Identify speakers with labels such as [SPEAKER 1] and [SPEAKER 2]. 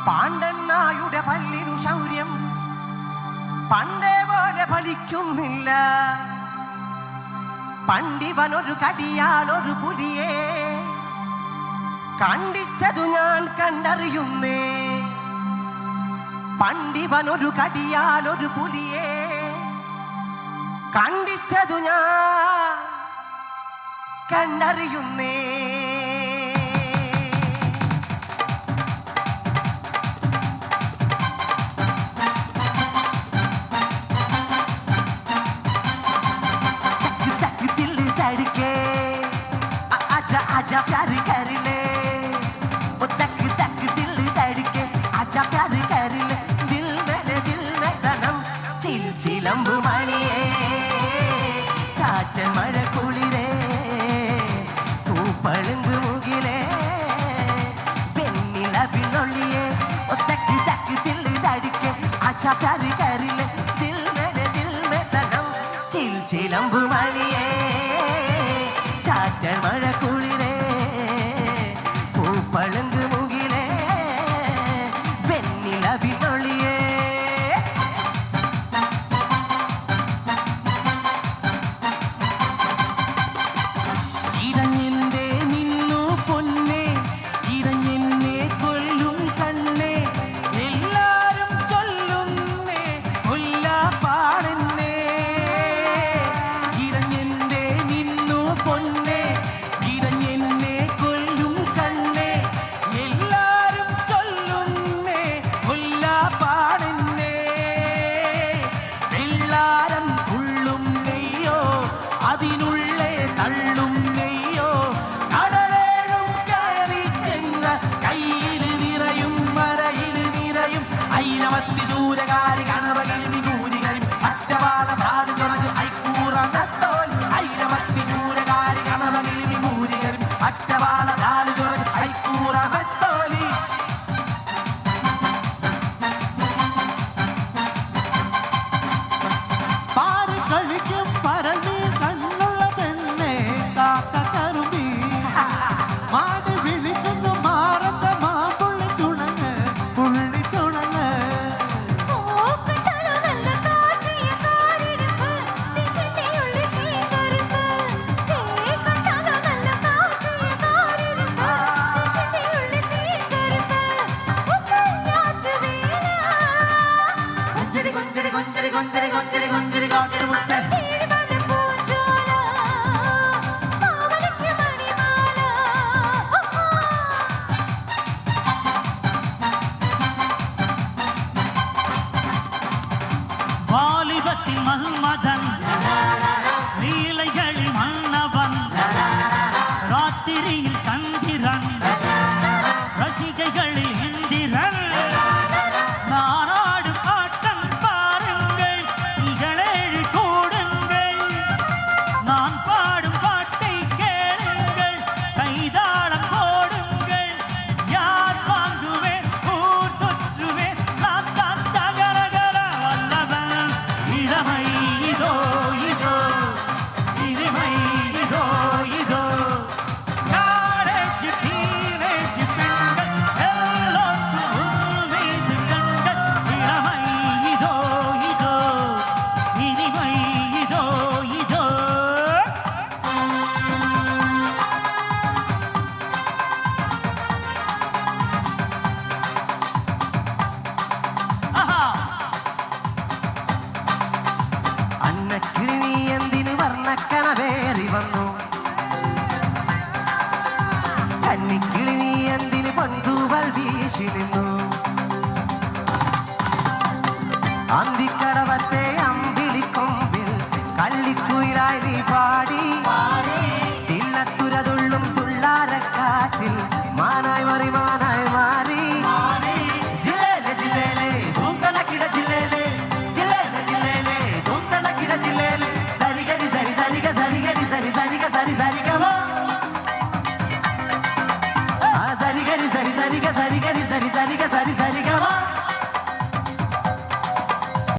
[SPEAKER 1] പാണ്ഡണ്ണായുടെ പല്ലിനു ശൗര്യം പണ്ടേ പോലെ ഫലിക്കുന്നില്ല. പണ്ടിവനൊരു കടിയാൽ ഒരു പുലിയെ കണ്ടിച്ചതു ഞാൻ കണ്ടറിയുന്നേ. പണ്ടിവനൊരു കടിയാൽ ഒരു പുലിയെ കണ്ടിച്ചതു ഞാൻ കണ്ടറിയുന്നേ. आजा प्यार कर ले वो तक तक दिल धड़के आजा प्यार कर ले दिल में सनम चिल चिलंबु मणिये चाटन मഴ കുളിരേ പൂപ്പളുങ്കു മുകിലേ പെണ്ണിലവിനൊളിയേ वो तक तक दिल धड़के आजा प्यार कर ले दिल में सनम चिल चिलंबु मणिये चाटन मഴ കുളിരേ പളുങ്ക് മുകിലേ വെണ്ണിലവിനൊളിയേ. ഇരഞ്ഞെന്റെ നിന്നു പൊന്നേ ഇരഞ്ഞെന്നെ കൊല്ലും കണ്ണേ എല്ലാരും ചൊല്ലുന്നേ കൊല്ലാപ്പാടെന്നേ. ഇരഞ്ഞെന്റെ നിന്നു പൊന്നേ ഇരഞ്ഞെന്നെ കൊല്ലും കണ്ണേ എല്ലാരും ചൊല്ലുന്നേ കൊല്ലാപ്പാടെന്നേ. വെള്ളാരം തുള്ളും നെയ്യോ അതിനുള്ളേ തള്ളും നെയ്യോ കടലേഴും കയറി ചെന്ന കയ്യിൽ നിറയും മറയിൽ നിറയും അയിലമത്തി ചൂരകാരി കണവകളിൽ കൂരികളും അറ്റവാള പ്രാട് തുറന്ന് ഐക്കൂറത്തോൽ അയിലമത്തി ചൂരകാരി കണവകളിൽ കൂരികളും അറ്റവാള പ്രാട് തുറന്ന് ഐക്കൂറത്തോലി.
[SPEAKER 2] പാറി കളിക്കും പരമീ കണ്ണുള്ള പെണ്ണെ കാക്ക കറുമ്പി മാടി വിളിക്കുന്നു മാറത്ത മാമ്പുള്ളി ചുണങ്ങ് പുള്ളി ചുണങ്ങ്. കൊഞ്ചടി കൊഞ്ചടി കൊഞ്ചടി കൊഞ്ചടി കൊഞ്ചടി കാട്ടിന് മുത്തേ
[SPEAKER 3] வாலிபத்தில் மன்மதன் லீலைகளில் மன்னவன் ராத்திரியில் சந்திரன் ரசிகைகளில் இந்திரன் நானாடும் ஆட்டம் பாருங்கள் இகழேழு கூடுங்கள் நான் பாடும் பாட்டை கேளுங்கள் கைதாளம் போடுங்கள் யார் வாங்குவேன் ஊர் சுற்றுவேன் நான் தான் சகரகர வல்லவன் இளமை இதோ இதோ இனிமை இதோ இதோ காலேஜ் டீனேஜ் பெண்கள் எல்லோருக்கும் உன் மீது கண்கள் இளமை இதோ இதோ இனிமை இதோ இதோ.
[SPEAKER 1] അന്നക്കിളി നീ എന്തിനു വർണ്ണക്കനവേറി വന്നു കന്നിക്കിളി നീ എന്തിനു പൊൻതൂവൽ വീശി നിന്നു.